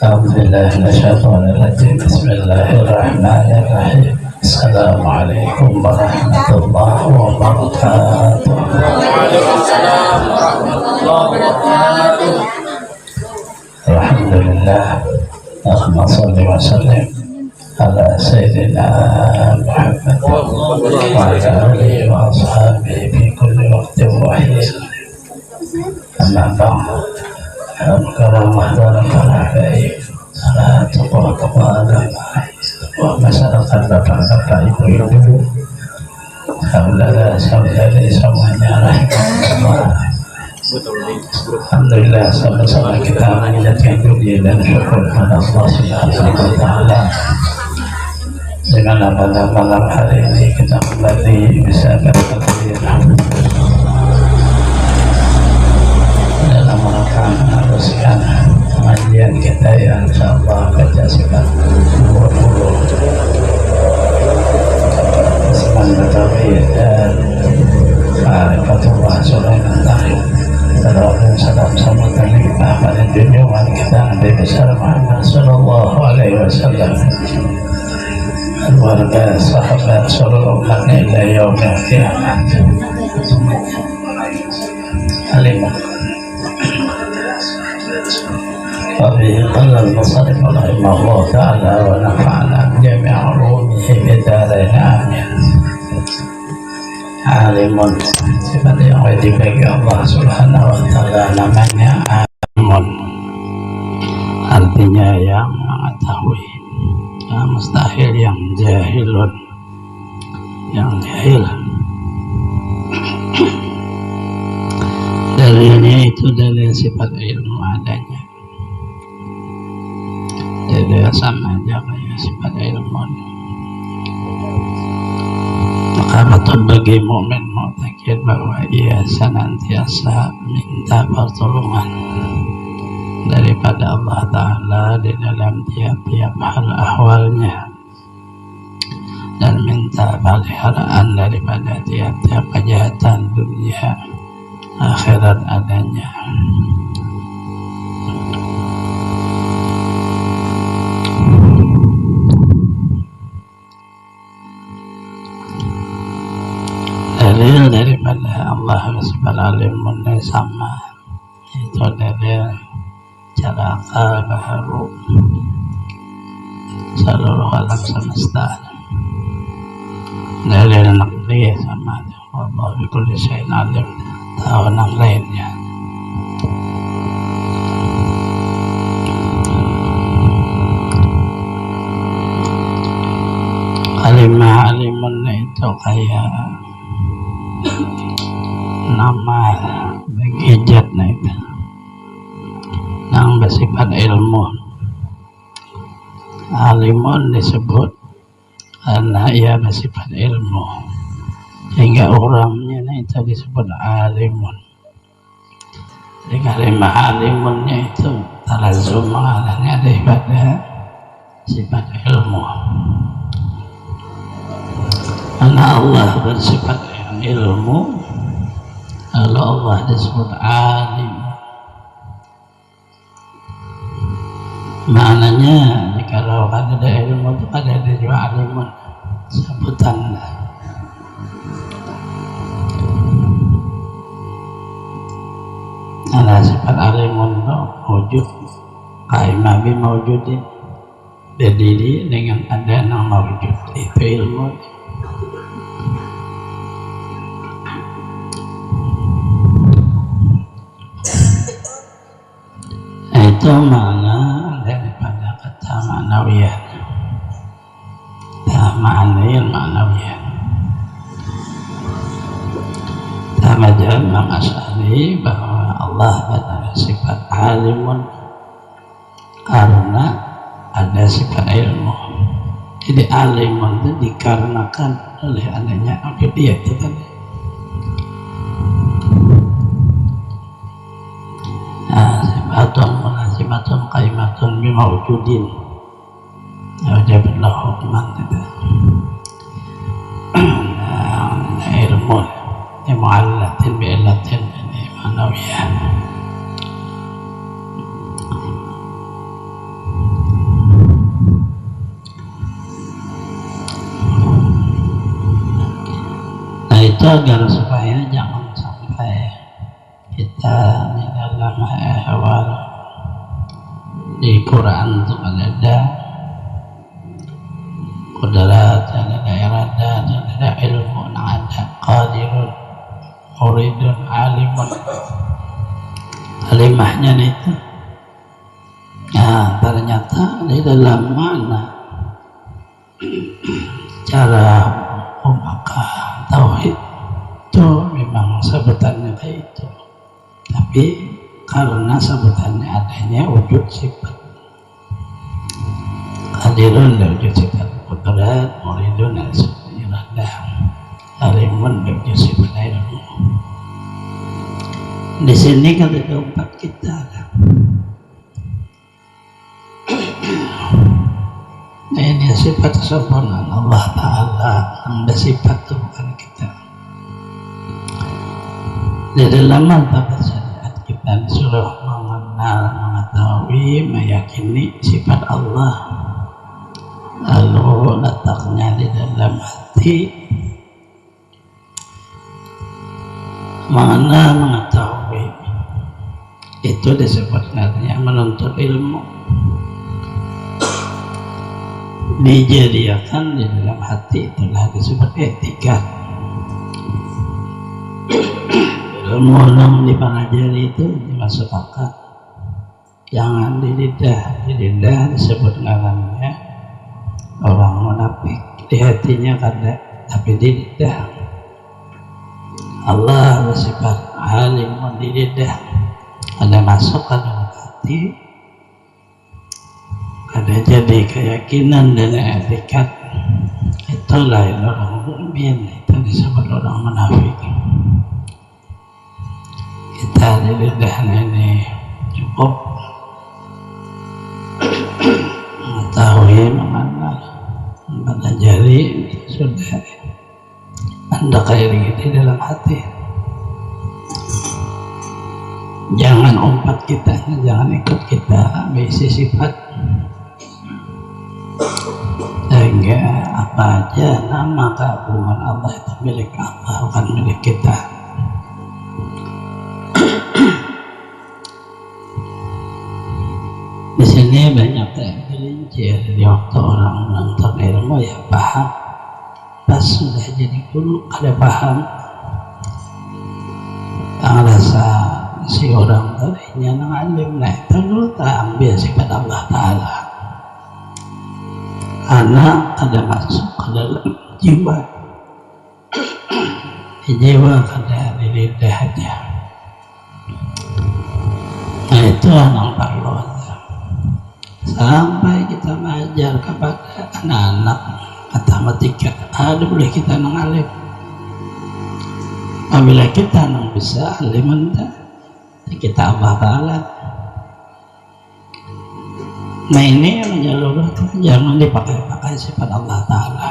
أعوذ بالله من الشيطان الرجيم. بسم الله الرحمن الرحيم. السلام عليكم ورحمة الله وبركاته. وعليكم السلام ورحمة الله وبركاته. الحمد لله. اللهم صل وسلم على سيدنا محمد وعلى آله وأصحابه في كل وقت وحين. أما بعد، كرم محضرك الحبايب، صلاة وتقوى ومسألة bapak-bapak, ibu-ibu, saudara-saudari semuanya rahimahullah. Alhamdulillah, sama-sama kita menjadikan puji dan syukur kepada Allah Subhanahu wa Ta'ala dengan pada malam hari ini kita kembali bisa berhadir dalam rangka meneruskan pengajian kita yang insyaallah baca surat 20 Isman Batawi dan Ma'rifatullah Sulaiman Tahir. Salam sambutan nikmah pada junjungan kita Nabi besar Muhammad sallallahu alaihi wasallam, keluarga, sahabat, seluruh umatnya ila yaumil qiyamah. Halimah. وبه قال المصنف رحمه الله تعالى ونفعنا بجميع علومه بدارين آمين. Alimun, sifat yang wajib bagi Allah Subhanahu wa Ta'ala, namanya alimun, artinya yang mengetahui. Yang mustahil, yang jahilun, yang jahil. Dalilnya itu dalil sifat ilmu adanya. Jadi sama aja kayak sifat ilmu. Maka betul bagi mukmin mu'taqid bahwa ia senantiasa minta pertolongan daripada Allah Ta'ala di dalam tiap-tiap hal ahwalnya, dan minta peliharaan daripada tiap-tiap kejahatan dunia akhirat adanya. Dalil daripada Allah Subhanahu wa Ta'ala sama, itu dalil cara akal baharu seluruh alam semesta. Dalil naqli sama, Allah bikulli syai'in alim, tahu yang lainnya. Kalimah alimun itu kayak nama bagi jatna itu yang bersifat ilmu. Alimun disebut karena ia bersifat ilmu, sehingga orangnya itu disebut alimun. Jadi kalimah alimunnya itu talazum mengalahnya daripada sifat ilmu, karena Allah bersifat ilmu, lalu Allah disebut alim. Maknanya kalau ada ilmu itu ada juga alimun sebutan. Ada sifat alimun wujud, qaimah bi mawjudin, berdiri dengan ada nama wujud, itu ilmu. Itu makna daripada kata ma'nawiyah, ma'anil ma'nawiyah. Sama Imam Asy'ari bahwa Allah pada sifat alimun karena ada sifat ilmu. Jadi alimun itu dikarenakan oleh adanya dia itu tadi. Sifatun qaimatun bimawjudin wajaballahu hukman itu. Ilmu mu'allatin bi'illatin ini. ma'nawiyah. itu agar supaya jangan sampai kita di dalam hewan di Quran itu ada qudrat, ada iradat, ada ilmu, ada qadirun, muridun, alimun. Kalimahnya itu nah ternyata di dalam mana cara memakai tauhid itu memang sebutannya kayak itu, tapi karena sebutannya adanya wujud sifat qadirun wujud sifat qudrat, muridun iradah, alimun wujud sifat ilmu. Di sini kata keempat kita nah ini sifat sempurna Allah Ta'ala yang bersifat Tuhan kita. Di dalam mantap syariat kita disuruh mengenal, mengetahui, meyakini sifat Allah, lalu letaknya di dalam hati, mengenal, mengetahui, itu disebut yang menuntut ilmu. Dijadikan di dalam hati itulah disebut etika. Ilmu yang dipelajari itu dimasuk akal, jangan di lidah disebut ngalamnya orang munafik, di hatinya kada, tapi di lidah. Allah bersifat alim di lidah, ada masuk ke dalam hati, ada jadi keyakinan dan etikat. Itulah orang mukmin, itu disebut orang munafik. Kita di lidahnya ini cukup mengetahui, mengenal, mempelajari, sudah anda kayak di dalam hati. Jangan umpat kita, jangan ikut kita bisi sifat, sehingga apa aja nama keagungan Allah itu milik Allah, bukan milik kita. Di sini banyak yang gelincir di waktu orang menonton ilmu ya paham, pas sudah jadi guru kada paham, yang rasa si orang tadinya nang alim, nah itu dulu tak ambil sifat Allah Ta'ala karena kada masuk ke dalam jiwa. Di jiwa kada di lidah aja. Nah itu yang perlu sampai kita mengajar kepada anak-anak matematika, ada boleh kita nang alim. Apabila kita nang bisa alim kita Allah Ta'ala. Nah ini menyeluruh, jangan dipakai sifat Allah Ta'ala.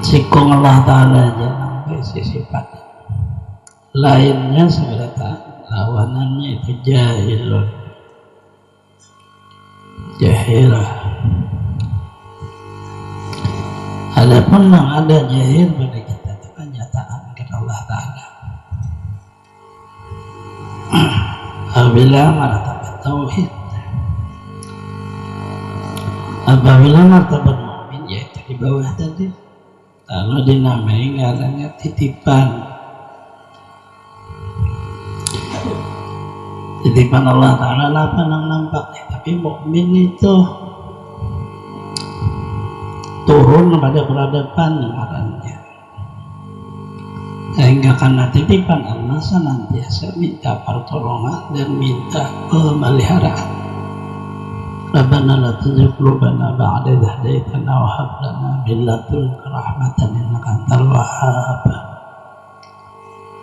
Sikung Allah Ta'ala jangan pakai sifat lainnya sebenarnya lawanannya itu jahilun, jahilah. Adapun yang ada jahil pada kita itu kenyataan kepada Allah Ta'ala. Apabila martabat tauhid, apabila martabat mukmin yaitu di bawah tadi, lalu dinamai ngarannya titipan. Titipan Allah Ta'ala apa yang nampak, tapi mukmin itu turun pada peradaban ngarannya. Sehingga karena titipan Allah senantiasa minta pertolongan dan minta pemeliharaan. Rabbana la tuzigh qulubana ba'da idh hadaytana wa hab lana min ladunka rahmatan innaka antal wahhab.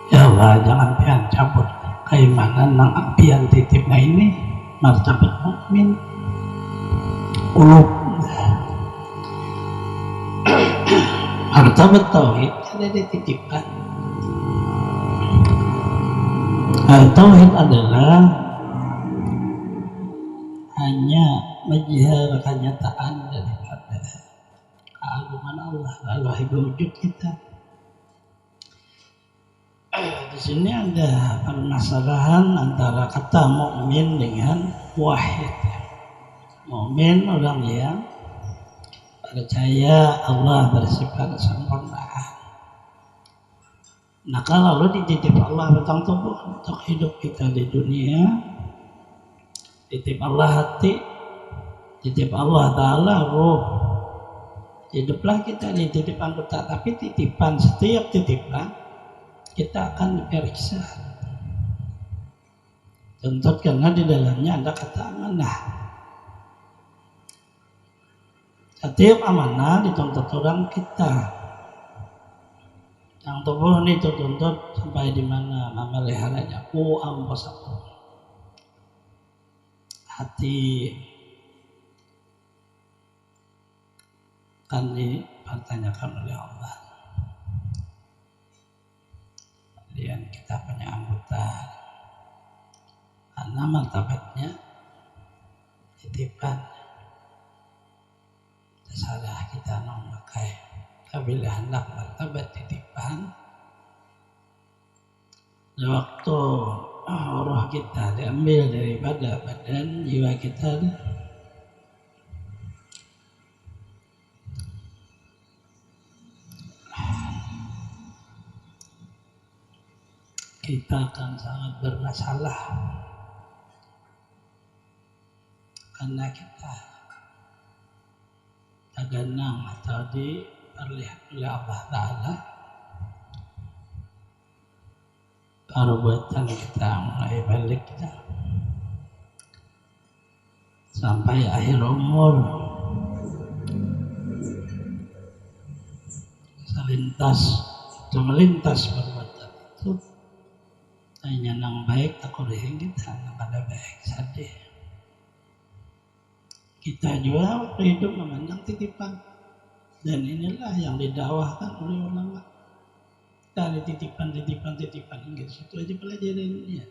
Ya Allah, jangan pian cabut keimanan nang pian titipna ini martabat mukmin. Qulub martabat tauhid ada dititipkan. Tauhid adalah hanya melihat kenyataan daripada keagungan Allah, lalu wujud kita. Di sini ada permasalahan antara kata mukmin dengan wahid. Mukmin orang yang percaya Allah bersifat sempurna. Nah kalau dititip Allah tentang tubuh untuk hidup kita di dunia, titip Allah hati, titip Allah Ta'ala ruh, hiduplah kita di titipan kita. Tapi titipan, setiap titipan kita akan diperiksa. Tentu karena di dalamnya ada kata amanah. Setiap amanah dituntut orang kita. Yang tubuh ini tuntut sampai di mana memeliharanya. Ku amposaku. Hati akan dipertanyakan oleh Allah. Kemudian kita punya anggota. Karena martabatnya titipan. Terserah kita memakai. Bila hendak martabat titipan, waktu roh kita diambil daripada badan jiwa kita, kita akan sangat bermasalah karena kita tergenang atau terlihat oleh Allah Ta'ala perbuatan kita mulai balik kita sampai akhir umur melintas perbuatan itu hanya nang baik tak kurang kita nang kada baik sadih kita juga waktu hidup memandang titipan. Dan inilah yang didakwahkan oleh ulama. Dari titipan gitu. Itu aja pelajarannya.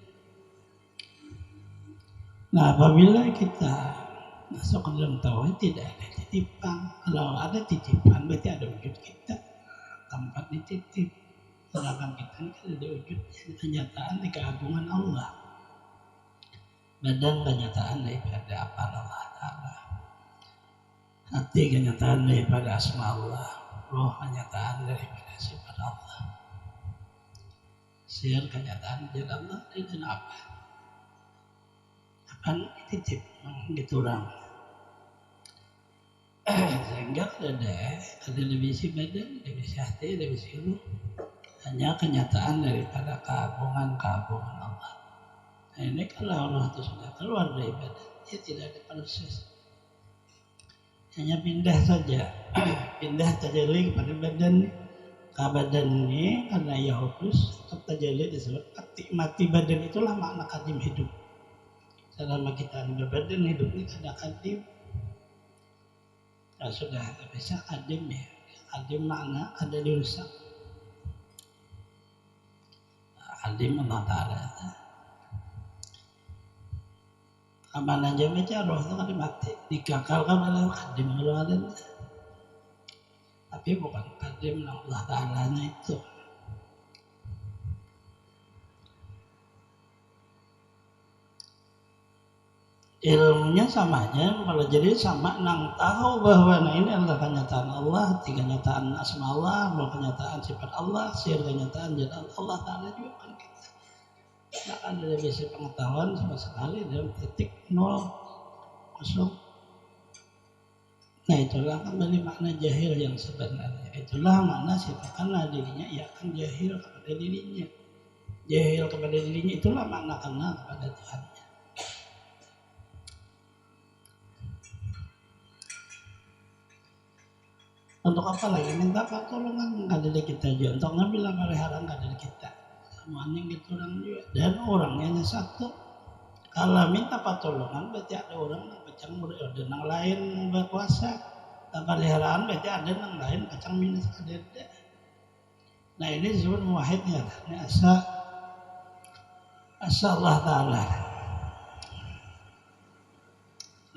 Nah, apabila kita masuk ke dalam tauhid tidak ada titipan. Kalau ada titipan berarti ada wujud kita. Tempat dititip. Sedangkan kita ini kan ada wujudnya. Kenyataan di keagungan Allah. Badan kenyataan daripada apa Allah Ta'ala. Hati kenyataan daripada asma Allah, roh kenyataan daripada sifat Allah, sihir kenyataan dari Allah dan apa? Akan dititip gitu orang. Sehingga ada divisi badan, divisi hati, divisi roh, hanya kenyataan daripada keagungan Allah. Nah ini kalau roh itu sudah keluar dari badan, dia tidak ada proses. Hanya pindah saja, pindah tajalli kepada badan, ke badan ini karena ya hudus, tajalli disebut mati badan itulah makna kadim hidup. Selama kita ada badan hidup ini ada kadim. Nah, sudah bisa kadim ya, kadim makna ada dirusak. Kadim Allah Ta'ala. Amanah aja baca roh itu kan mati, dikakalkan oleh kadim Allah. Tapi bukan kadim Allah Ta'ala itu. Ilmunya sama aja, kalau jadi sama nang tahu bahwa nah ini adalah kenyataan Allah, tiga kenyataan asma Allah, dua kenyataan sifat Allah, sihir kenyataan jadi Allah Ta'ala juga kan kita. Tidak ada basic pengetahuan sama sekali dalam titik 0, 0. Nah itulah kembali makna jahil yang sebenarnya. Itulah makna sifatkanlah dirinya, ia akan jahil kepada dirinya. Jahil kepada dirinya itulah makna kenal kepada Tuhannya. Untuk apa lagi minta pertolongan kepada kita juga, untuk ngambil peliharaan kepada kita. Semuanya gitu orang juga, dan orangnya hanya satu. Kalau minta pertolongan berarti ada orang yang kacang ada yang lain berkuasa. Dan peliharaan berarti ada yang lain kacang minus ada. Nah ini disebut muwahhidnya. Ini asa Allah Ta'ala.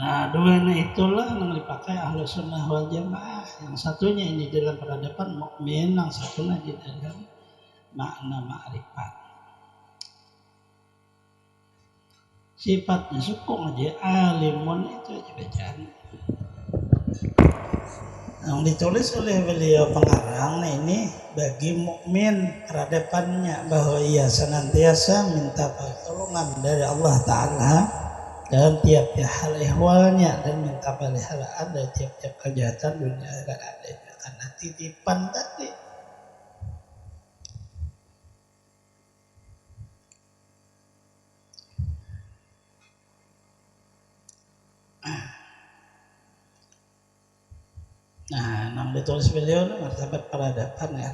Nah duanya itulah yang dipakai Ahlus Sunnah wal Jamaah. Yang satunya ini dalam peradaban mukmin, yang satunya di dalam makna ma'rifat. Sifatnya sukung aja alimun itu aja bacaan. Yang ditulis oleh beliau pengarang ini bagi mukmin peradabannya bahwa ia senantiasa minta pertolongan dari Allah Ta'ala dalam tiap-tiap hal ihwalnya dan minta peliharaan dari tiap-tiap kejahatan dunia dan ada karena titipan tadi. Nah, yang ditulis beliau martabat peradaban ya.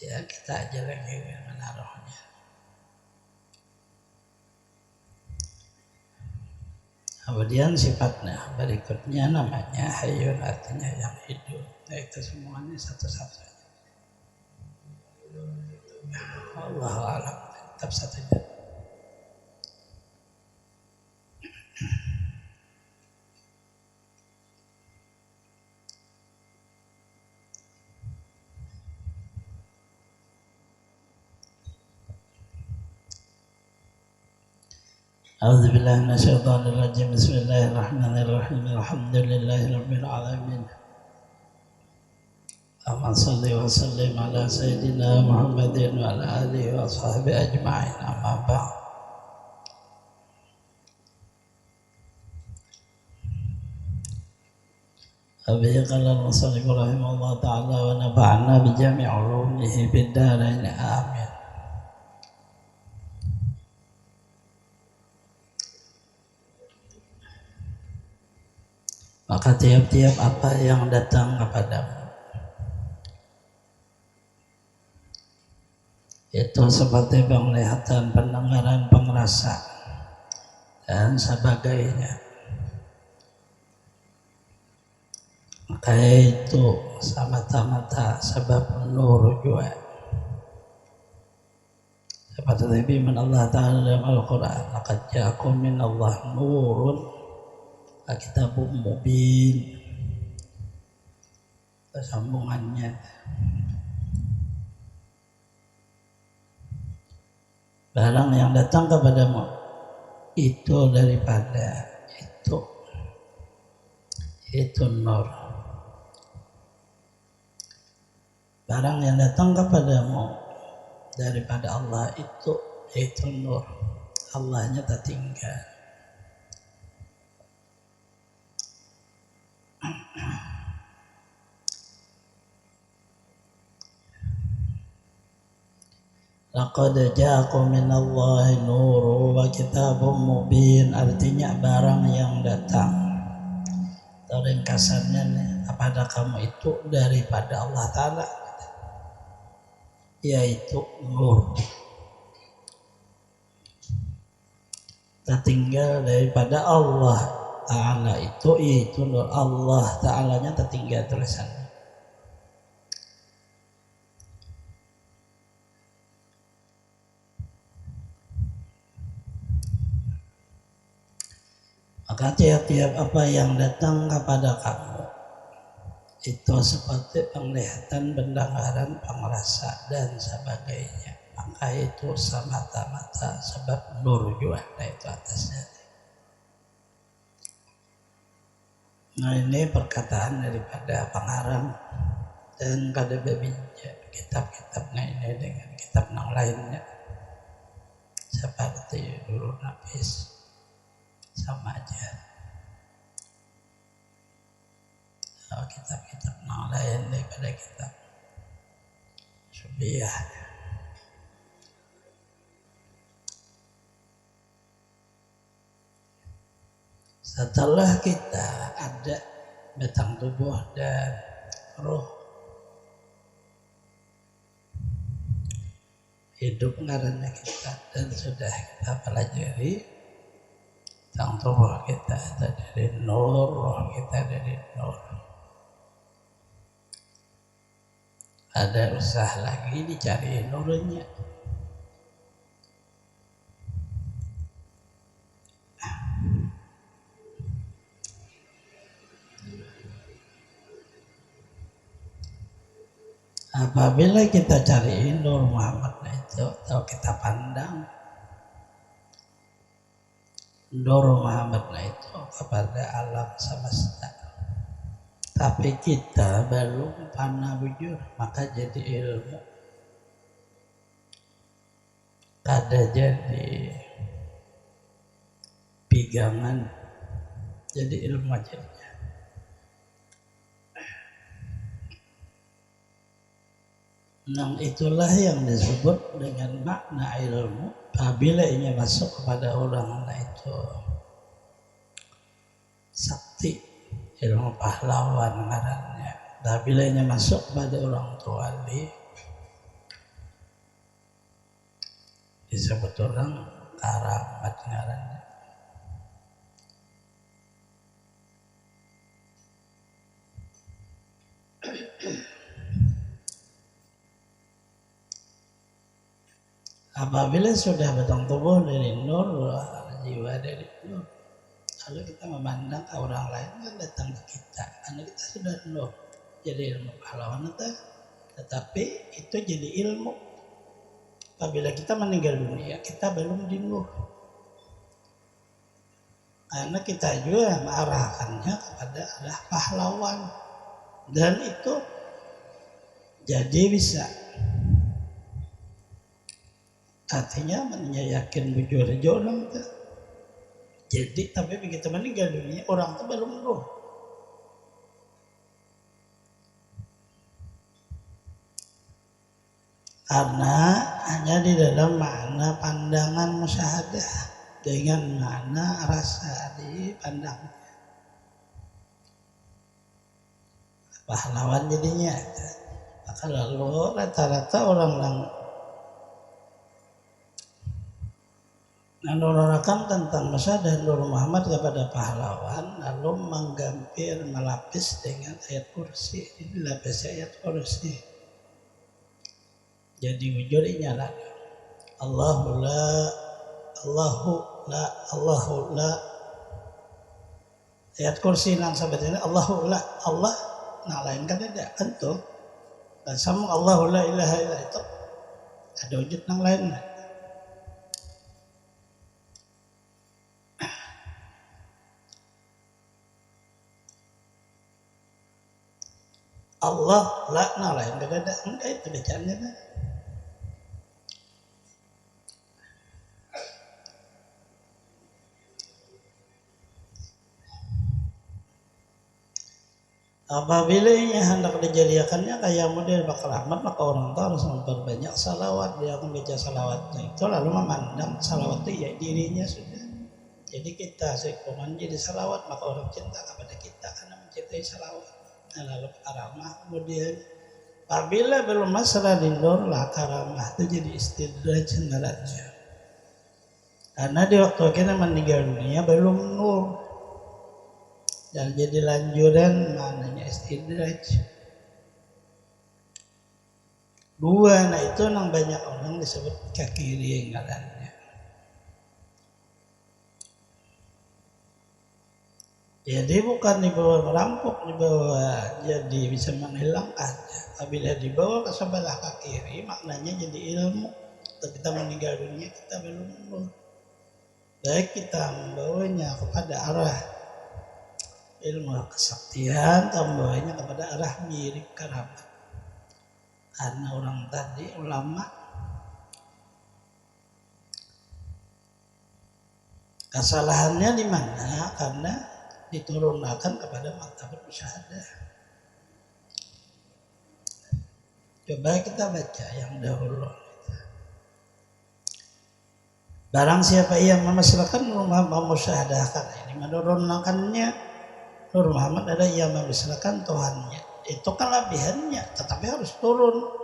Ya kita aja lagi menaruhnya. Kemudian sifatnya berikutnya namanya hayyun, artinya yang hidup. Nah, itu semuanya satu-satunya. Allahu a'lam. Tetap satunya. A'udzu billahi minasyaitonir rajim. Bismillahirrahmanirrahim. Alhamdulillahirabbil alamin. Allahumma shalli wa sallim ala sayyidina Muhammadin wa ala alihi wa sahbihi ajma'in. Amma ba'd. Abi qala al-musannif rahimahullah ta'ala wa nafa'na bi jami' ulumihi fid dharain amin. Maka tiap-tiap apa yang datang kepadamu itu seperti penglihatan, pendengaran, pengrasa dan sebagainya. Maka itu semata-mata sebab nur juga. Seperti firman Allah Ta'ala dalam Al-Quran, laqad ja'akum minallahi nurun wa kitabun mubin. Sambungannya, barang yang datang kepadamu itu daripada itu nur. Barang yang datang kepadamu daripada Allah itu nur. Allahnya tak tinggal. Laqad ja'akum minallahi nurun wa kitabun mubin, artinya barang yang datang. Atau ringkasannya nih, kepada kamu itu daripada Allah Ta'ala, yaitu nur. Tertinggal daripada Allah Ta'ala itu nur. Allah Ta'alanya tertinggal tulisannya. Maka tiap-tiap apa yang datang kepada kamu itu seperti penglihatan, pendengaran, pengrasa dan sebagainya. Maka itu semata-mata sebab nur juga. Nah itu atasnya. Nah ini perkataan daripada pengarang dan kada berbeda kitab-kitabnya ini dengan kitab yang lainnya. Seperti dulu Nafis sama aja. Kitab-kitab yang lain daripada kitab Subiyah. Setelah kita ada batang tubuh dan roh, hidup karena kita, dan sudah kita pelajari batang tubuh kita dari nur, roh kita dari nur. Ada usaha lagi dicari nurnya. Apabila kita cari Nur Muhammad itu, atau kita pandang Nur Muhammad itu kepada alam semesta, tapi kita belum pandang bujur, maka jadi ilmu kada jadi pegangan, jadi ilmu jadinya. Nah, itulah yang disebut dengan makna ilmu. Apabila ini masuk kepada orang itu sakti, ilmu pahlawan ngarannya. Apabila ini masuk kepada orang tua wali, disebut orang karamat ngarannya. Apabila sudah batang tubuh dari nur, jiwa dari nur, lalu kita memandang ke orang lain kan datang ke kita, karena kita sudah nur, jadi ilmu pahlawan itu. Tetapi itu jadi ilmu. Apabila kita meninggal dunia, kita belum di nur, karena kita juga mengarahkannya kepada arah pahlawan, dan itu jadi bisa. Artinya yakin bujur orang tuh. Jadi tapi begitu meninggal dunia orang tuh belum roh. Karena hanya di dalam makna pandangan musyahadah dengan makna rasa dipandang. Pahlawan jadinya. Maka lalu rata-rata orang menerangkan tentang musyahadah Nur Muhammad kepada pahlawan, lalu menggampir melapis dengan ayat kursi. Ini lapis ayat kursi. Jadi wujudnya lah Allahu la, Allahu la, Allahu la. Ayat kursi nang sebetulnya Allahu la, Allah nah lain kan ada tentu. Dan sama Allahu la ilaha illa itu ada wujud nang lain. Allah lakna lain kada ada, enggak itu bacaannya kan. Apabila ini hendak dijadikannya kayak model bakal Ahmad, maka orang tua harus memperbanyak salawat. Dia akan baca salawatnya itu lalu memandang salawat itu ya dirinya sudah. Jadi kita sekuman jadi salawat, maka orang cinta kepada kita karena mencintai salawat. Lalu karamah kemudian apabila belum masalah di nur lah karamah itu jadi istidraj ngarannya. Karena di waktu kita meninggal dunia belum nur dan jadi lanjuran maknanya istidraj. Dua, nah itu nang banyak orang disebut kekiri ngarannya. Jadi bukan dibawa merampok, dibawa jadi bisa menghilangkannya. Apabila dibawa ke sebelah kiri, maknanya jadi ilmu. Kalau kita meninggal dunia, kita belum nur. Baik kita membawanya kepada arah ilmu kesaktian, atau membawanya kepada arah mirip keramat. Karena orang tadi ulama kesalahannya di mana? Karena diturunkan kepada martabat musyahadah. Coba kita baca yang dahulu. Barang siapa yang memasrahkan Nur Muhammad memusyahadahkan, ini menurunkannya Nur Muhammad ada yang memasrahkan Tuhannya. Itu kelebihannya, tetapi harus turun.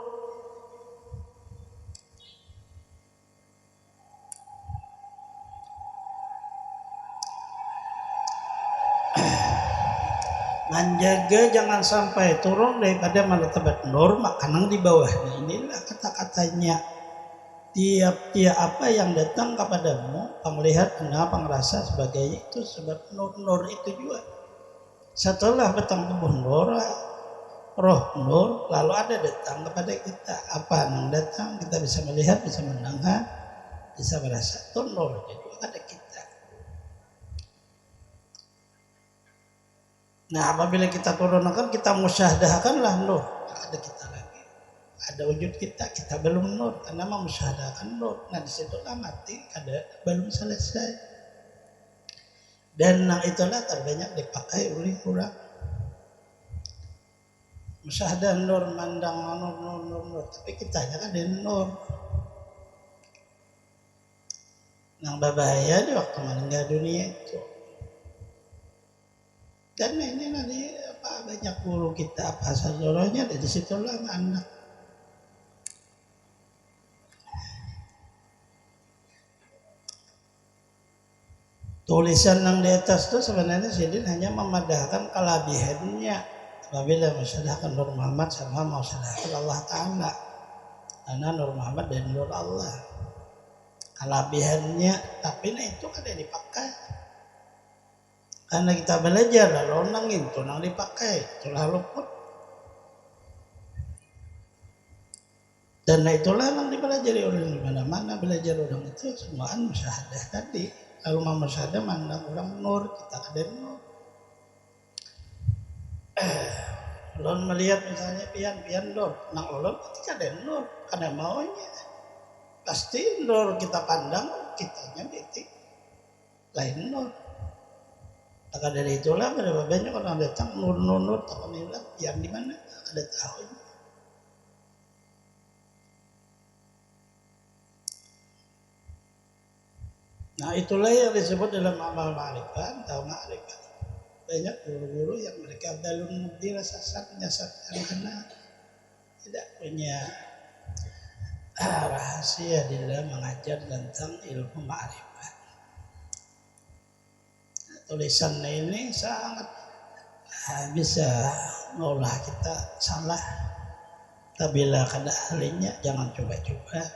Menjaga jangan sampai turun daripada martabat nur, makanan di bawahnya. Inilah kata-katanya. Tiap-tiap apa yang datang kepadamu, penglihat, pendengar, pengrasa sebagainya itu sebab nur itu juga. Setelah batang tubuh nur, roh nur, lalu ada datang kepada kita. Apa yang datang? Kita bisa melihat, bisa mendengar, bisa merasa. Itu nur jadi ada kita. Nah, apabila kita turunkan, kita musyahadahkanlah nur. Ada kita lagi. Ada wujud kita belum nur karena memusyahadahkan nur. Nah, disitulah mati, belum selesai. Dan itulah terbanyak dipakai oleh orang. Musyahadah nur, mandang nur. Tapi kitanya kan ada nur. Yang berbahaya di waktu meninggal dunia itu. Dan ini nanti banyak guru kita apa sajaranya dari situlah anak. Tulisan yang di atas itu sebenarnya Sidin hanya memadahkan kelebihannya apabila mensyahadahkan Nur Muhammad sama mensyahadahkan Allah Ta'ala. Karena Nur Muhammad dan Nur Allah. Kelebihannya, tapi itu kan yang dipakai. Karena kita belajar lalu nangin itu nang dipakai, itulah luput. Dan itulah yang dipelajari oleh mana-mana belajar orang itu semuaan musyahadah tadi. Lalu musyahadah mandang orang nur, kita ada nur. Lalu melihat misalnya pian nur, nang ulun ketika ada nur, ada maunya. Pasti nur kita pandang, kitanya betik lain nur. Maka dari itulah pada banyak orang datang nur tak menilai yang di mana ada tahu. Nah itulah yang disebut dalam amal ma'rifat atau ma'rifat. Banyak guru-guru yang mereka dalun dirasasat menyesatkan karena tidak punya rahasia di dalam mengajar tentang ilmu ma'rifat. Tulisan ini sangat bisa mengolah kita salah. Bila kada ahlinya jangan coba-coba.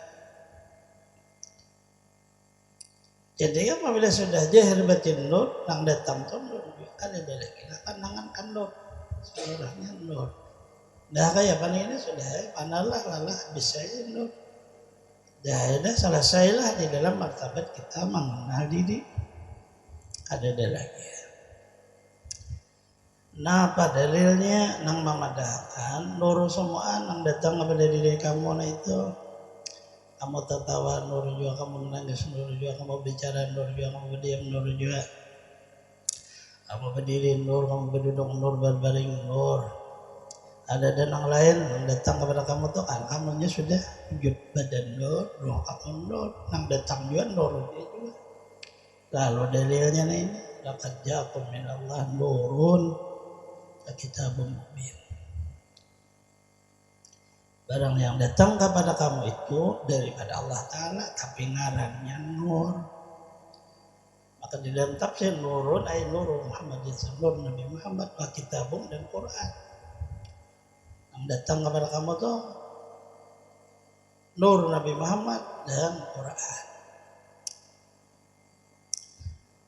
Jadi apabila sudah jahir batin nur, nang datang tuh nur, kan ada lagi pandangan kan nur, seluruhnya nur. Dah kayak pan ini sudah panalah lalah bisa nur. Dah selesailah di dalam martabat kita mengenal diri. Ada lagi. Nah, apa dalilnya nang memadahkan nur semua nang datang kepada diri kamu nah itu. Kamu tertawa nur juga, kamu menangis nur juga, kamu bicara nur juga, kamu berdiam nur juga. Kamu berdiri nur, kamu berduduk nur, berbaring nur. Ada dan yang lain yang datang kepada kamu tuh kan kamunya sudah wujud badan nur, roh kamu nur, yang datang juga nur dia juga. Lalu dalilnya ini laqad ja'akum minallah nurun wa kitabun mubin. Barang yang datang kepada kamu itu daripada Allah Ta'ala tapi ngarannya nur. Maka di dalam tafsir nurun ay nurul Muhammad nur Nabi Muhammad wa kitabun dan Quran. Yang datang kepada kamu tuh nur Nabi Muhammad dan Quran.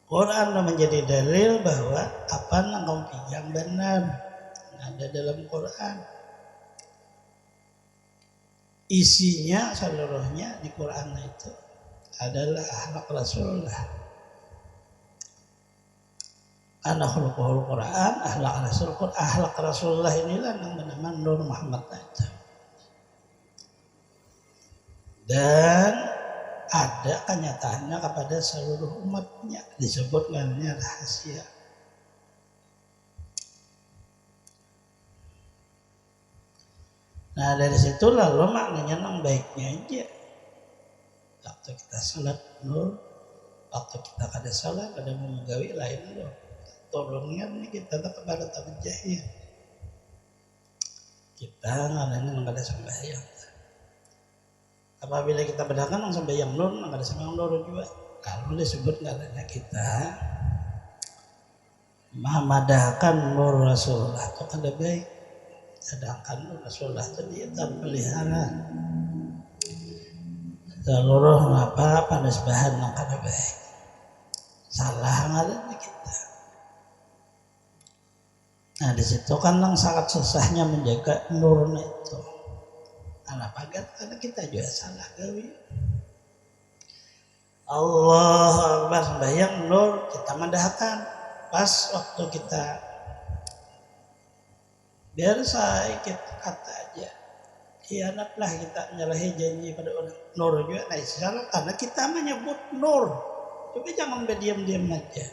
Quran menjadi dalil bahwa apa yang kamu pegang benar ada dalam Quran. Isinya seluruhnya di Quran itu adalah akhlak Rasulullah. Akhlakul Quran, akhlak Rasulullah inilah yang bernama Nur Muhammad itu. Dan ada kenyataannya kepada seluruh umatnya disebut namanya rahasia. Nah dari situ lalu maknanya yang baiknya aja. Waktu kita salat nur, waktu kita kada salat kada menggawi lain nur. Tolongnya nih kita kepada tabjahnya. Kita ngadanya kada sembahyang. Apabila kita bedakan yang sembahyang nur, kada sembahyang nur juga. Kalau disebut ngadanya kita memadahkan nur Rasulullah itu kada baik. Sedangkan Rasulullah itu dia terpelihara seluruh panisbahan yang kada baik. Salah ngadanya kita. Nah di situ kan sangat susahnya menjaga nurnya itu. Kenapa? Karena kita juga salah gawi. Allah Akbar sembahyang nur kita mendahkan. Pas waktu kita biar saya kata aja hianatlah kita menyalahi janji pada orang. Nur juga nah salah karena kita menyebut nur. Tapi jangan berdiam-diam aja.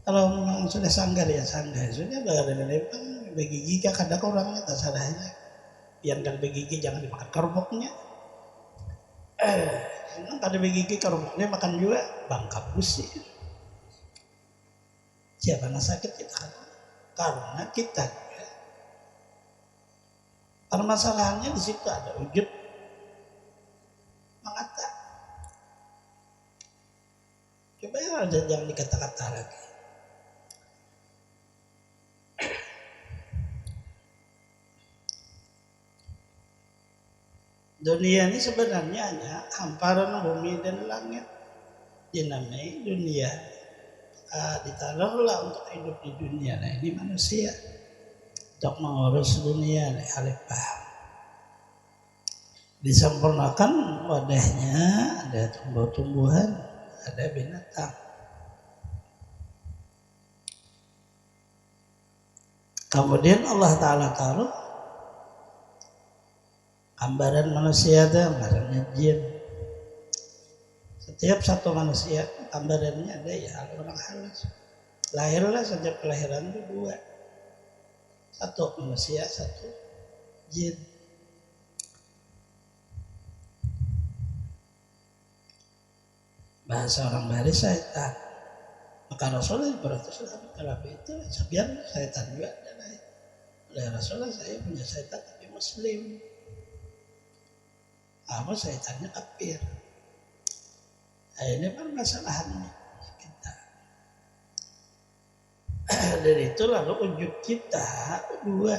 Kalau memang sudah sanggah ya sanggah. Sudah bagi giga kadang orangnya tak sadar. Yang kan begigi jangan dimakan kerboknya. Kalau begigi kerboknya makan juga bangka busi. Siapa yang sakit kita? Karena kita. Permasalahannya di situ ada wujud mengata. Coba ya jangan dikata-kata lagi. Dunia ini sebenarnya hanya hamparan bumi dan langit. Dinamai dunia. Ditaruhlah untuk hidup di dunia. Nah ini manusia. Untuk mengurus dunia. Nah, halifah. Disempurnakan wadahnya. Ada tumbuh-tumbuhan. Ada binatang. Kemudian Allah Ta'ala taruh gambaran manusia itu gambarannya jin. Setiap satu manusia gambarannya ada ya orang halus. Lahirlah sejak kelahiran itu dua. Satu manusia, satu jin. Bahasa orang Bali syaitan. Maka Rasulullah beratus kalau itu sebiar syaitan juga ada lain. Oleh Rasulullah saya punya syaitan tapi muslim. Apa syaitannya kafir. Nah, ini permasalahannya kita. Dari itu lalu wujud kita dua.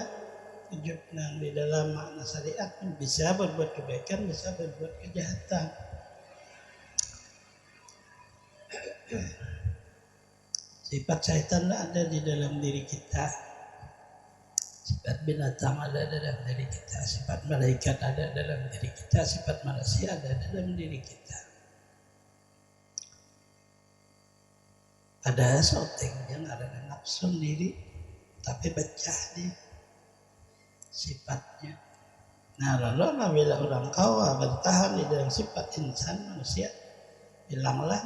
Wujud yang di dalam makna syariat bisa berbuat kebaikan, bisa berbuat kejahatan. Sifat syaitan ada di dalam diri kita. Sifat binatang ada dalam diri kita, sifat malaikat ada dalam diri kita, sifat manusia ada dalam diri kita. Ada syaitan yang ada nafsu diri, tapi pecah di sifatnya. Nah lalu apabila orang kawa bertahan di dalam sifat insan manusia, hilanglah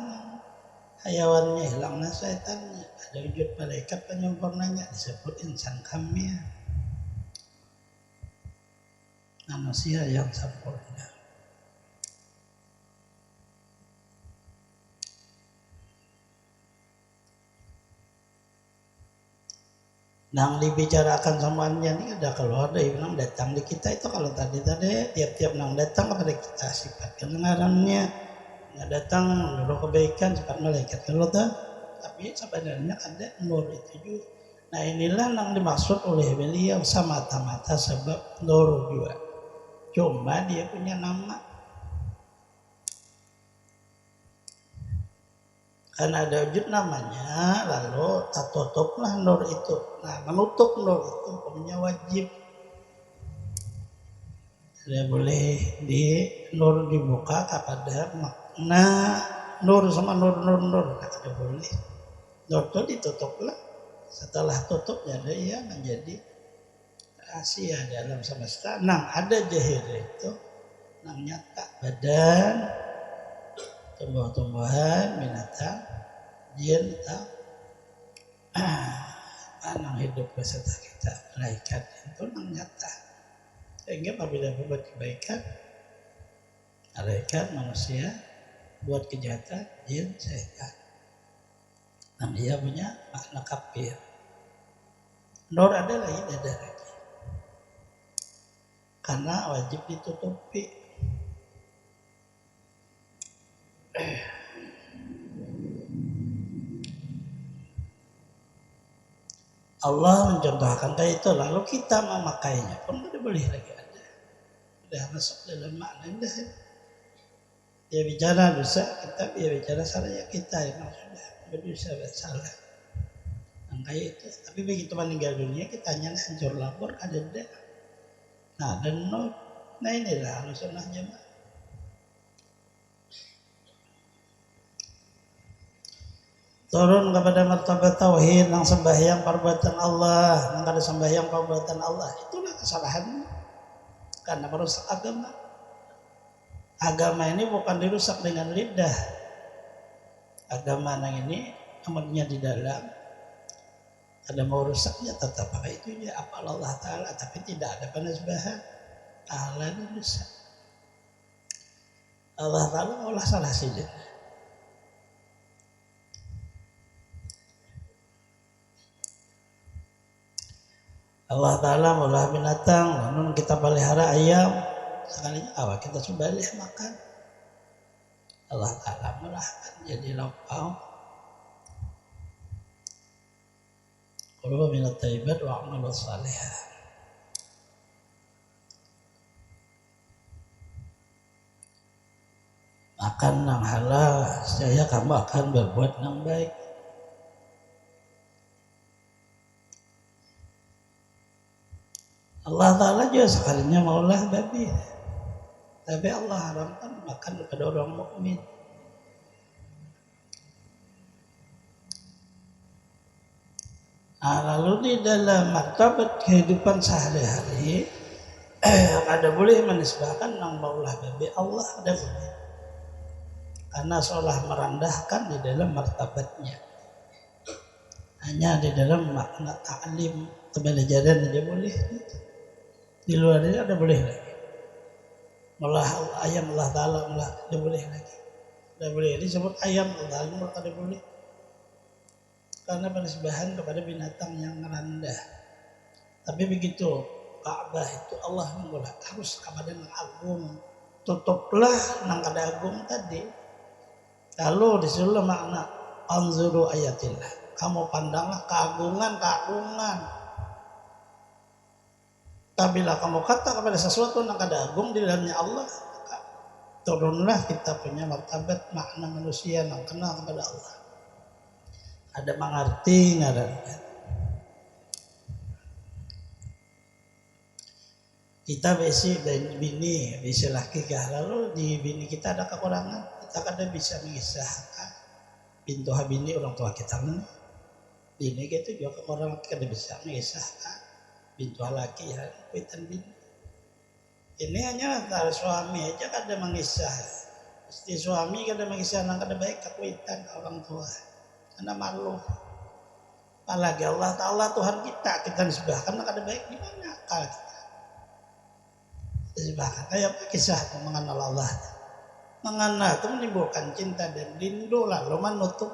hayawannya, hilanglah syaitannya. Ada wujud malaikat penyempurnanya disebut insan kamil. Manusia yang sempurna. Nang dibicarakan semuanya ini ada keluar dari nang datang di kita itu kalau tadi tiap-tiap nang datang kepada kita sifat kedengarannya nggak datang menurut kebaikan sifat malaikat kalau tapi sebenarnya ada nur itu juga. Nah inilah yang dimaksud oleh beliau semata-mata sebab nur juga. Cuma dia punya nama. Karena ada wujud namanya, lalu tak tutuplah nur itu. Nah, menutup nur itu punya wajib. Tidak boleh nur dibuka kepada makna nur sama nur. Nah, tidak boleh. Nur itu ditutuplah. Setelah tutup jadi ya menjadi rahasia dalam semesta. Nah, ada jahir itu, nah nyata badan, tumbuh-tumbuhan, binatang, jin, nang hidup beserta kita, malaikat itu nang nyata. Sehingga apabila berbuat kebaikan, malaikat, manusia, buat kejahatan, jin, setan. Nah dia punya makna kafir. Nur ada lagi, ada lagi. Karena wajib ditutupi. Allah mencontohkan kayak itu, lalu kita memakainya pun tidak boleh lagi ada. Sudah masuk dalam makna indah. Dia bicara dosa kita, dia bicara salah ya kita yang sudah berdosa bersalah. kayak itu. Tapi begitu meninggal dunia kita hanya hancur lapor ada dah. Nah dan nah inilah Ahlussunnah Jamaah. Turun kepada martabat tauhid nang sembahyang perbuatan Allah, nang kada sembahyang perbuatan Allah. Itulah kesalahan karena merusak agama. Agama ini bukan dirusak dengan lidah. Agama nang ini amalnya di dalam. Ada mau rusaknya tetap pakai itu ya apa Allah Ta'ala, tapi tidak ada penisbahan. Allah ini rusak. Allah Ta'ala maulah salah silih. Allah Ta'ala maulah binatang, lalu kita pelihara ayam, sekalinya awak kita sembelih makan. Allah Ta'ala maulah jadi laukau. Qulu minat thayyibat wa a'malu salihah. Makan yang halal, saya kamu akan berbuat yang baik. Allah Ta'ala juga sekalinya maulah babi. Tapi Allah haramkan makan kepada orang mukmin. Nah, lalu di dalam martabat kehidupan sehari-hari ada boleh menisbahkan nang maulah babi Allah ada boleh. Karena seolah merendahkan di dalam martabatnya. Hanya di dalam makna ta'lim pembelajaran dia boleh. Di luar ini ada boleh lagi. Malah ayam Allah Ta'ala malah ada boleh lagi. Ada boleh disebut ayam Allah Ta'ala ada boleh. Karena penisbahan kepada binatang yang rendah. Tapi begitu Ka'bah itu Allah mengolah harus kepada yang agung. Tutuplah nang kada agung tadi. Lalu disuruh makna anzuru ayatillah. Kamu pandanglah keagungan. Apabila kamu kata kepada sesuatu yang kada agung di dalamnya Allah, maka turunlah kita punya martabat makna manusia yang kenal kepada Allah. Ada mengerti ngarankan. Kita besi bini, besi laki kah, lalu di bini kita ada kekurangan, kita kada bisa mengisahkan pintu bini orang tua kita kan. Bini kita juga kekurangan kada bisa mengisahkan. Bintu laki ya, kuitan bini. Ini hanya antara suami aja kada mengisah. Istri suami kada mengisah nang kada baik kuitan orang tua. Karena malu. Apalagi Allah Ta'ala Tuhan kita disebahkan nang kada baik gimana akal kita. Disebahkan kayak apa kisah mengenal Allah. Mengenal itu menimbulkan cinta dan rindu lalu menutup.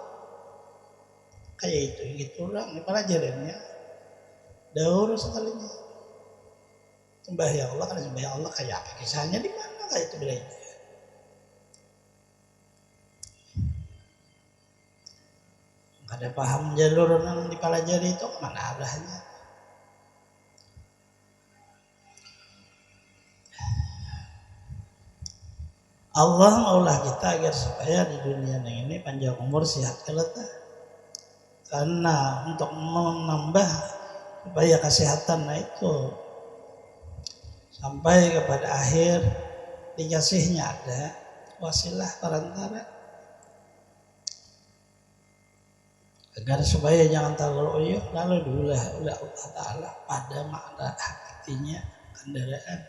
Kayak itu gitu orang ini pelajarannya. Daur sekalinya sembahyang Allah karena sembahyang Allah kayak apa kisahnya di mana kayak itu belajar kada paham jalur yang dipelajari itu kemana arahnya. Allah maulah kita agar supaya di dunia ini panjang umur sehat kelata karena untuk menambah supaya kesehatan itu sampai kepada akhir dikasihnya ada wasilah perantara agar supaya jangan terlalu uyuh lalu dulu oleh Allah Ta'ala pada makna hakikatnya kendaraan.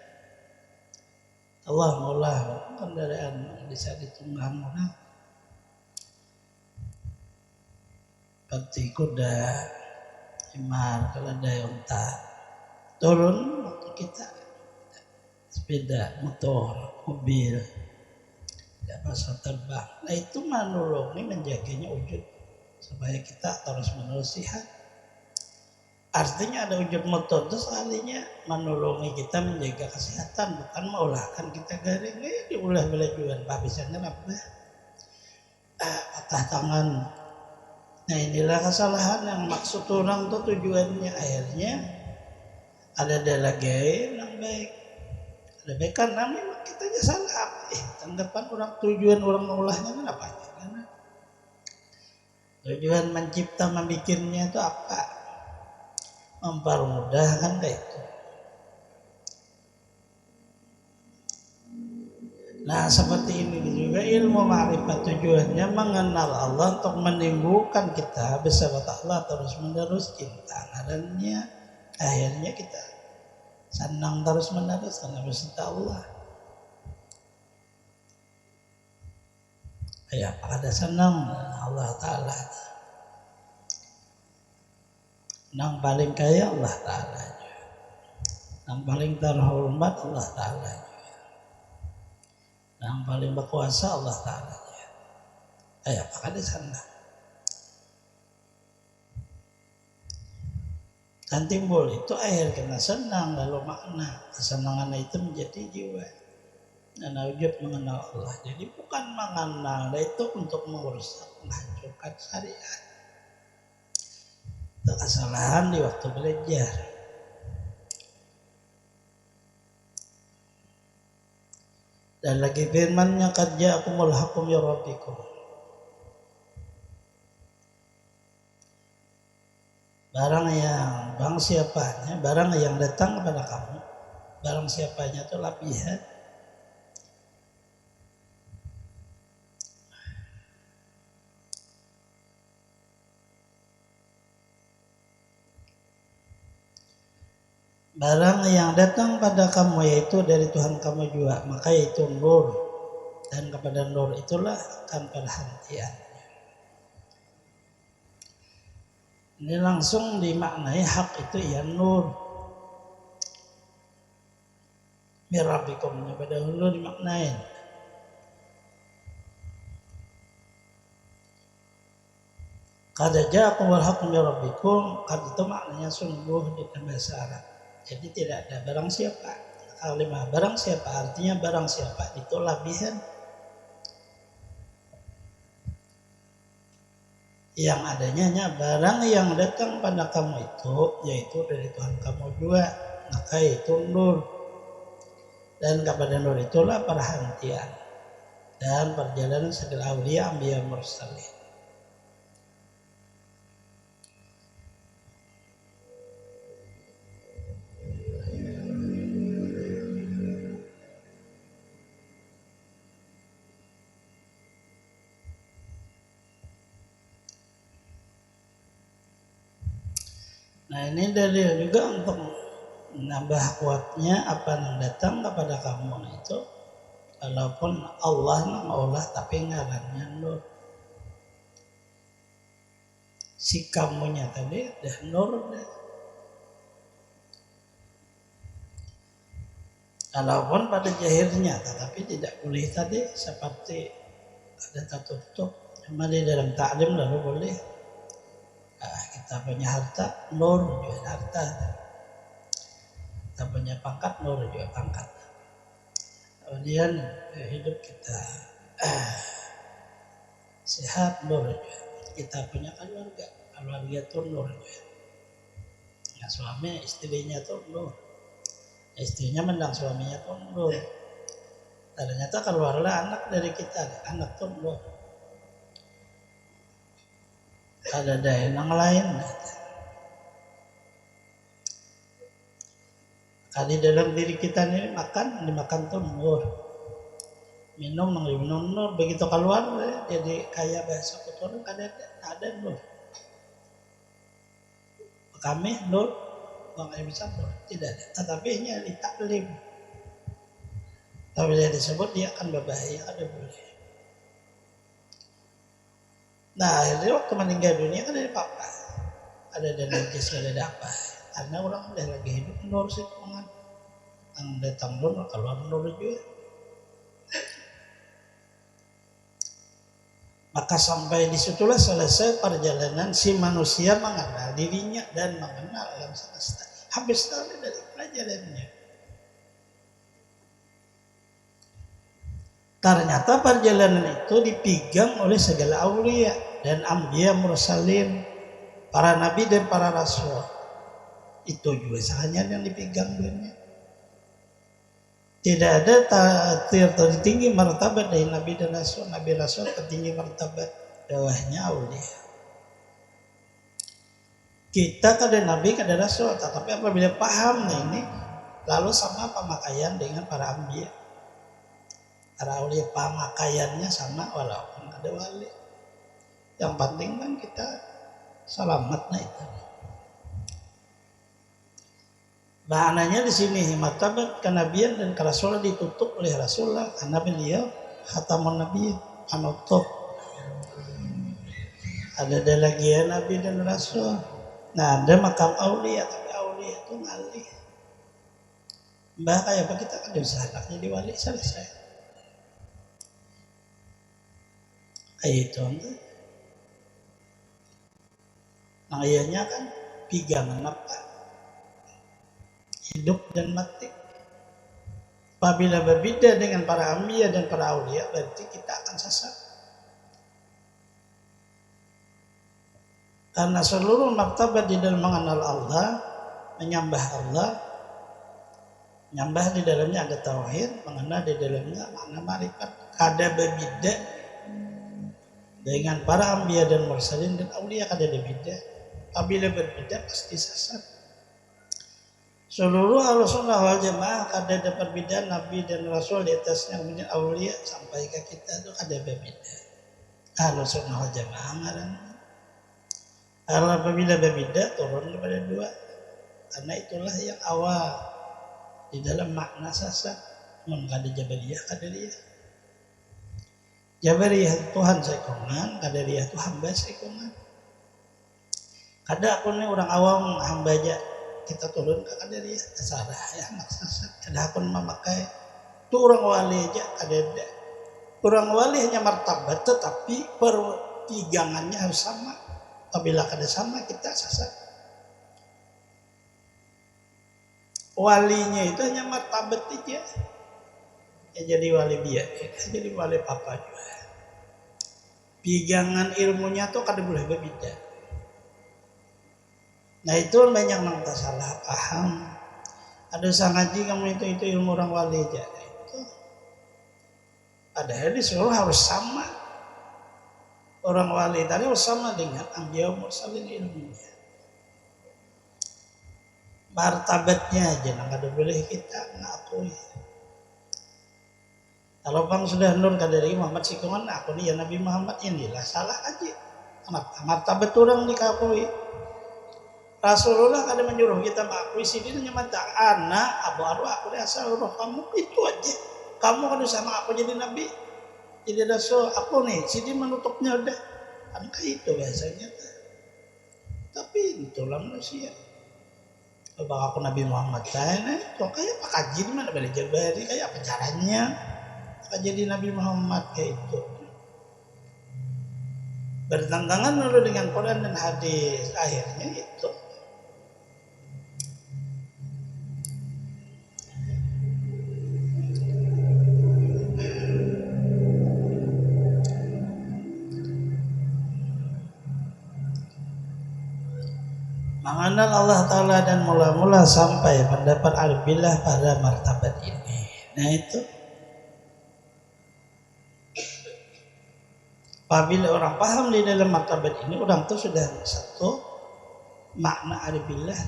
Allah maulah kendaraan bisa ditunggang orang seperti kuda himar, keledai, unta turun waktu kita sepeda, motor, mobil tidak bisa terbang. Nah itu menolongi menjaganya wujud supaya kita terus menerus sehat. Artinya ada wujud motor itu sekalinya menolongi kita menjaga kesehatan, bukan meulahkan kita garing. Diulah belajuan pabisannya apa? Patah tangan. Nah inilah kesalahan yang maksud orang itu tujuannya akhirnya ada lagi yang baik. Ada baik karena memang kita aja salah. Tanggapan orang tujuan orang mengulahnya kan apa aja? Karena Tujuan mencipta, membikinnya itu apa? Mempermudah kan kayak itu. Nah seperti ini juga ilmu ma'rifat, tujuannya mengenal Allah untuk menimbulkan kita bersama Allah terus menerus cinta. Karena akhirnya kita senang terus menerus karena bersama Allah. Ya ada senang Allah Ta'ala. Yang paling kaya Allah Ta'ala. Yang paling terhormat Allah Ta'ala. Yang paling berkuasa Allah Ta'ala. Ya ada senang. Dan timbul itu akhir kena senang, lalu makna kesenangan itu menjadi jiwa. Dan wujud mengenal Allah. Jadi bukan mengenal itu untuk merusak, menghancurkan syariat. Itu kesalahan di waktu belajar. Dan lagi firman-Nya qad ja'akumul haqqu min rabbikum. Barang yang datang kepada kamu, barang siapanya itu lapihan. Barang yang datang pada kamu yaitu dari Tuhan kamu juga, maka yaitu nur, dan kepada nur itulah akan perhentian. Ini langsung dimaknai hak itu ya nur. Mirabikum pada dulu dimaknain. Qad ja'akumul haqqu min rabbikum, qad itu maknanya sungguh di bahasa Arab. Jadi tidak ada barang siapa. Kalimat barang siapa artinya barang siapa itu labihan. Yang adanya hanya barang yang datang pada kamu itu yaitu dari Tuhan kamu juga, maka itu nur, dan kepada nur itulah perhentian dan perjalanan segala aulia anbiya mursalin. Nah ini dalil juga untuk menambah kuatnya apa yang datang kepada kamu itu, walaupun Allah mengolah tapi ngarannya nur. Si kamunya tadi ada nur. Walaupun pada jahirnya, tetapi tidak boleh tadi seperti ada tertutup. Cuma di dalam taklim lalu boleh. Kita punya harta, nur juga harta. Kita punya pangkat, nur juga pangkat. Kemudian hidup kita sehat, nur juga. Kita punya keluarga itu nur juga. Nah, suami istrinya itu nur. Istrinya mendang suaminya itu nur. Ternyata keluarlah anak dari kita, anak itu nur. Ada daya yang lain. Di dalam diri kita ini dimakan tuh nur. Minum nur, begitu keluar jadi kayak bahasa kotoran ada nur. Kami nur, bang bisa nur, tidak ada. Tetapi ini ditaklim. Tapi dia disebut dia akan berbahaya, ada boleh. Nah akhirnya waktu meninggal dunia kan ada apa? Ada najis, ada apa? Karena orang udah lagi hidup nur sih banget. Yang datang nur keluar nur juga. Maka sampai disitulah selesai perjalanan si manusia mengenal dirinya dan mengenal alam semesta. Habis dari pelajarannya. Ternyata perjalanan itu dipegang oleh segala aulia dan anbiya mursalin, para nabi dan para rasul. Itu juga hanya yang dipegang dunia. Tidak ada tertinggi martabat dari nabi dan rasul. Nabi rasul tertinggi martabat, bawahnya aulia. Kita kada nabi kada rasul, tetapi apabila paham ini lalu sama pemakaian dengan para anbiya. Para aulia pemakaiannya sama walaupun ada wali. Yang penting kan kita selamat nah itu. Bahannya di sini martabat kenabian dan kerasulan ditutup oleh Rasulullah karena beliau khatamun nabiyyin, penutup. Ada lagi nabi dan rasul. Nah, ada makam aulia, tapi aulia itu ngalih. Mbah kayak apa kita kan bisa anaknya di wali selesai. Itu enggak. Nah, ayahnya kan pegangan apa? Hidup dan mati. Apabila berbeda dengan para anbiya dan para aulia, berarti kita akan sesat. Karena seluruh martabat di dalam mengenal Allah, menyembah Allah, menyembah di dalamnya ada tauhid, mengenal di dalamnya makna marifat. Kada berbeda dengan para anbiya dan mursalin dan aulia, kada berbeda. Apabila berbeda pasti sesat. Seluruh Ahlussunnah wal Jamaah kada ada perbedaan nabi dan rasul di atasnya, kemudian aulia sampai ke kita itu kada berbeda. Ahlussunnah wal Jamaah ngaran. Karena apabila berbeda turun kepada dua. Karena itulah yang awal di dalam makna sesat. Mun kada Jabariyah, Qadariyah. Jabariyah Tuhan sekongan, Qadariyah itu hamba sekongan. Kada aku ni orang awam hamba aja. Kita turun ke Qadariyah, terserah ya anak sesat. Kada aku memakai itu orang wali aja kada ada. Orang wali hanya martabat tetapi perpegangannya harus sama. Apabila kada sama kita sesat. Walinya itu hanya martabat aja. Ya jadi wali biar, jadi wali papa juga. Pegangan ilmunya tuh kada boleh berbeda. Nah itu banyak yang tak salah paham. Ada sang ngaji kamu itu ilmu orang wali aja. Itu. Padahal disuruh harus sama. Orang wali tadi harus sama dengan anbiya mursalin ilmunya. Martabatnya aja yang kada boleh kita ngakui. Kalau bang sudah nur kadari Muhammad sikungan aku nih ya Nabi Muhammad inilah salah aja. Martabat orang dikakui. Rasulullah kada menyuruh kita mengakui sini hanya mata anak abu arwah aku asal roh kamu itu aja. Kamu kan sama aku jadi nabi, jadi rasul. Aku nih sini menutupnya udah. Angka itu biasanya. Tapi itulah manusia. Kalau aku Nabi Muhammad saya nih, kok kayak Pak Kaji di mana belajar bari kayak apa caranya? Jadi Nabi Muhammad kayak itu. Bertentangan lalu dengan Quran dan hadis akhirnya itu. Mengenal Allah Ta'ala dan mula-mula sampai pendapat al-billah pada martabat ini. Nah itu apabila orang paham di dalam martabat ini, orang itu sudah satu makna al-billah.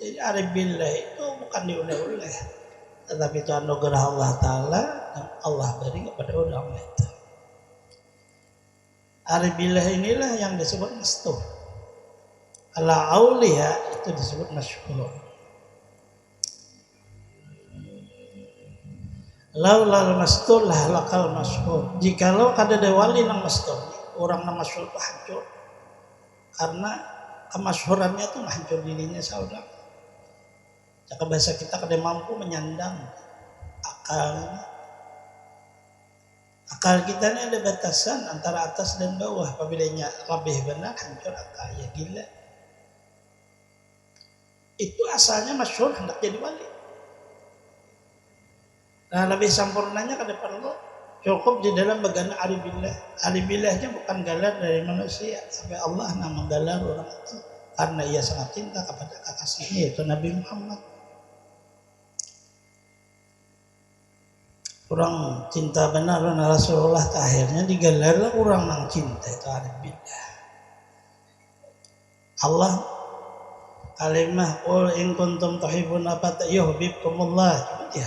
Jadi al-billah itu bukan diulah-ulah, tetapi itu anugerah Allah Ta'ala dan Allah beri kepada orang itu. Al-billah inilah yang disebut mastur. Kalau aulia itu disebut masyhur. Laulal mastur lah lakal masyhur. Jikalau kada ada wali nang mastur, orang nang masyhur itu hancur. Karena kemasyhurannya itu menghancur dirinya seorang. Jika bahasa kita kada mampu menyandang akal. Akal kita ini ada batasan antara atas dan bawah. Apabila lebih benar hancur akal ya gila. Itu asalnya masyhur hendak jadi wali. Nah lebih sempurnanya kada perlu. Cukup di dalam bagana alibillah. Alibillahnya bukan galar dari manusia. Sampai Allah nama galar orang itu. Karena ia sangat cinta kepada kekasihnya yaitu Nabi Muhammad. Orang cinta benar dengan Rasulullah akhirnya digalarlah orang yang cinta itu alibillah. Allah Kalimah qul in kuntum tuhibbuna yuhibbukumullah. Ya.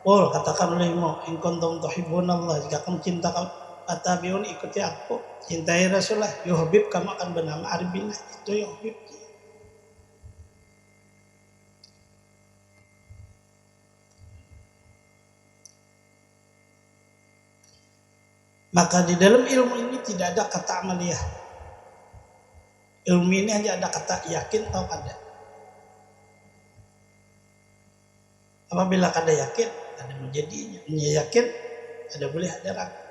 Qul katakan olehmu in kuntum tuhibbunallah, jika kamu cinta fattabi'un ikuti aku. Cintai Rasulullah, yuhibbu kamu akan bernama arifillah. Itu yuhibbu. Maka di dalam ilmu ini tidak ada kata amaliyah. Ilmu ini hanya ada kata yakin atau kada. Apabila kada yakin, ada menjadinya. Yakin, ada boleh ada ragu.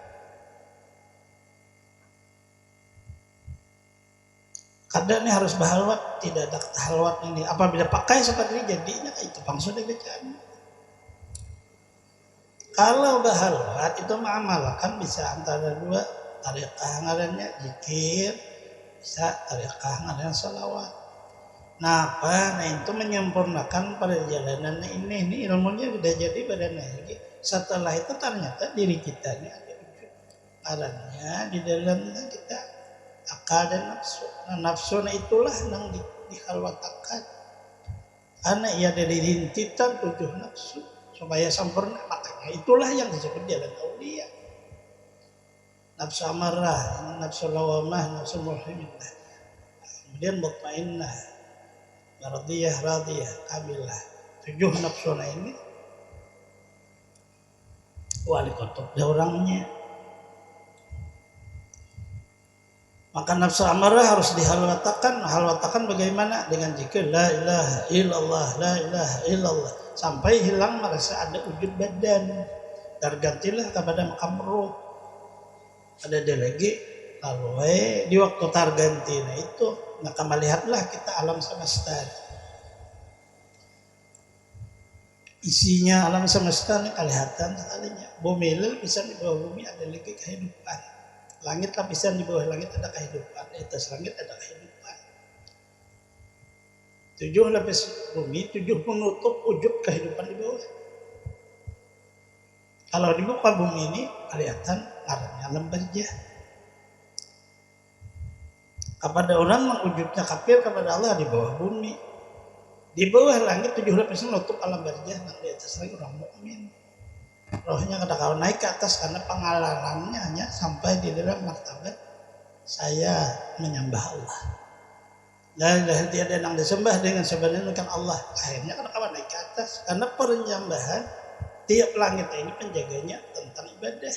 Kada ini harus bahalwat, tidak ada kata halwat ini. Apabila pakai seperti ini jadinya itu langsung dibacaan. Kalau bahalwat itu mengamalkan bisa antara dua, tariqah ngarannya zikir, bisa tariqah ngarannya salawat. Nah itu menyempurnakan perjalanan ini ilmunya sudah jadi pada lagi. Setelah itu ternyata diri kita ini ada wujud. Karena di dalamnya kita akal dan nafsu. Nah nafsu itulah yang dihalwatakan. Karena ia dari rintitan 7 nafsu. Supaya sempurna, makanya itulah yang disebut jalan aulia. Nafsu amarah, nafsu lawamah, nafsu mutmainnah. Kemudian mutmainnah, radiyah, kamilah. 7 nafsu ini wali kutub orangnya. Maka nafsu amarah harus dihalwatakan. Halwatakan bagaimana? Dengan zikir la ilaha illallah, la ilaha illallah. Sampai hilang merasa ada wujud badan. Tergantilah kepada makam roh. Ada lagi lalu di waktu terganti itu maka melihatlah kita alam semesta. Isinya alam semesta ini kelihatan sekalinya. Bumi bisa di bawah bumi ada lagi kehidupan. Langit lapisan di bawah langit ada kehidupan. Di atas langit ada kehidupan. 7 lapis bumi, 7 menutup wujud kehidupan di bawah. Kalau di muka bumi ini kelihatan ngarannya alam barzah. Kepada orang mewujudnya kafir kepada Allah di bawah bumi. Di bawah langit 7 lapis menutup alam barzah, dan di atas lagi orang mukmin. Rohnya kadang-kadang naik ke atas karena pengalamannya hanya sampai di dalam martabat saya menyembah Allah. Dan tiada yang disembah dengan sebenarnya kan Allah. Akhirnya kadang-kadang naik ke atas karena penyembahan tiap langit ini penjaganya tentang ibadah.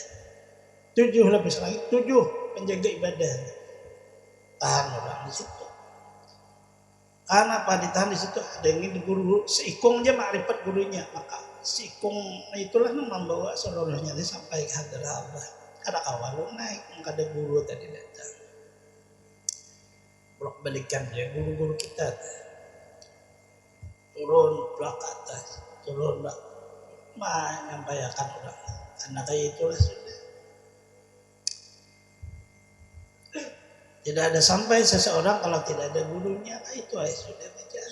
7 lapis langit, 7 penjaga ibadah. Tahan orang di situ. Karena apa ditahan di situ? Ada yang guru seikung aja makrifat gurunya, maka sikung itulah yang membawa seluruhnya sampai ke hadirat Allah. Kada awal naik, kada guru tadi datang. Blok balikan ya guru-guru kita. Turun blok ke atas, turun blok. Menyampaikan orang. Karena kayak itulah sudah. Tidak ada sampai seseorang kalau tidak ada gurunya, itu sudah belajar.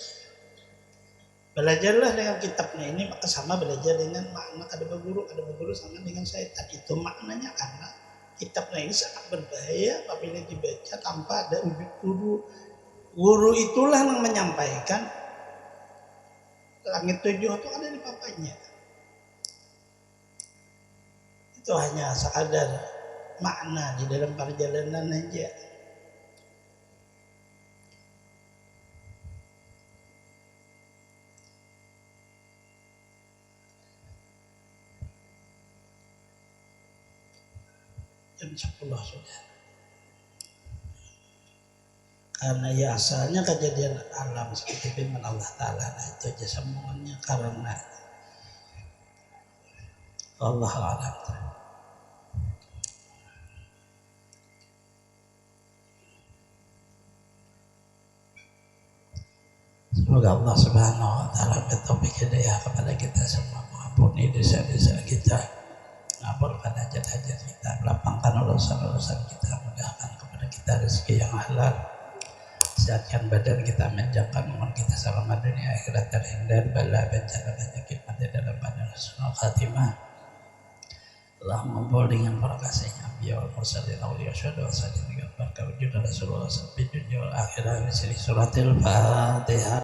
Belajarlah dengan kitabnya ini, maka sama belajar dengan makna ada guru sama dengan syaitan. Itu maknanya karena kitabnya ini sangat berbahaya apabila dibaca tanpa ada wujud guru. Guru itulah yang menyampaikan langit 7 itu ada di papanya. Itu hanya sekadar makna di dalam perjalanan aja. Jam 10 sudah. Karena ya asalnya kejadian alam seperti firman Allah Ta'ala. Nah itu aja semuanya karena Allah alam. Semoga Allah Subhanahu wa Ta'ala bertaufik hidayah kepada kita semua, mengampuni dosa-dosa kita, ngabulkan hajat-hajat kita, melapangkan urusan-urusan kita, mudahkan kepada kita rezeki yang halal, sehatkan badan kita, menjangkan umur kita selama dunia akhirat, terhindar bala bencana penyakit mati dalam badan, husnul khatimah. Allah mengumpul dengan para kasihnya Nabi wal mursalin awliya syuhada wa salihin dengan berkah wujud Rasulullah sallallahu alaihi wasallam di dunia wal akhirah. Suratul Fatihah.